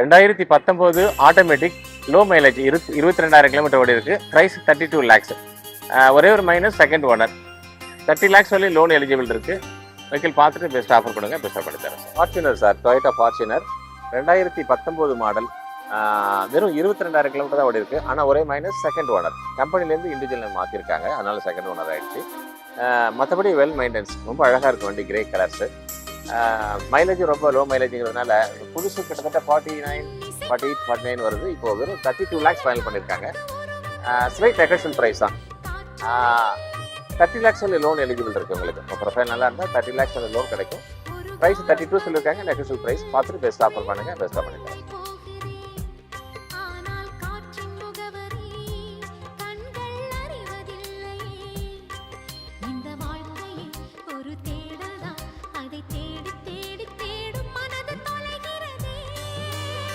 2019 automatic low mileage 22,000 kilometre ஓடி இருக்கு. Price 32 lakhs. ஒரே ஒரு மைனஸ் செகண்ட் ஓனர். 30 lakhs வரை லோன் எலிஜிபிள் இருக்கு. வெஹிக்கிள் பார்த்துட்டு பெஸ்ட் ஆஃபர் கொடுங்க, பெஸ்ட்டாக பண்ணி தரேன். Fortuner sir, Toyota Fortuner 2019 model. வெறும் 22,000 கிலோமீட்டர் தான் ஓடி இருக்கு. ஆனால் ஒரே மைனஸ் செகண்ட் ஓனர். கம்பெனிலேருந்து இண்டிவிஜுவல் மாற்றிருக்காங்க, அதனால செகண்ட் ஓனர் ஆயிடுச்சு. மற்றபடி வெல் மெயின்டெனன்ஸ், ரொம்ப அழகாக இருக்கும் வண்டி, கிரே கலர்ஸு. மைலேஜ் ரொம்ப லோ மைலேஜுங்கிறதுனால புதுசு கிட்டத்தட்ட 48-49 வருது. இப்போ வெறும் 32 lakhs ஃபைனல் பண்ணியிருக்காங்க. ஸ்லைட் ரெகஷன் ப்ரைஸ் தான். 30 lakhs வரை லோன் எலிஜிபிள் இருக்குது உங்களுக்கு. இப்போ ப்ரொஃபைல் நல்லா இருந்தால் 30 lakhs வரை லோன் கிடைக்கும். ப்ரைஸ் 32 சொல்லியிருக்காங்க. ரெகஷன் ப்ரைஸ் பார்த்துட்டு பெஸ்ட் ஆஃபர் பண்ணுங்கள், பெஸ்ட்டாக பண்ணிக்கலாம்.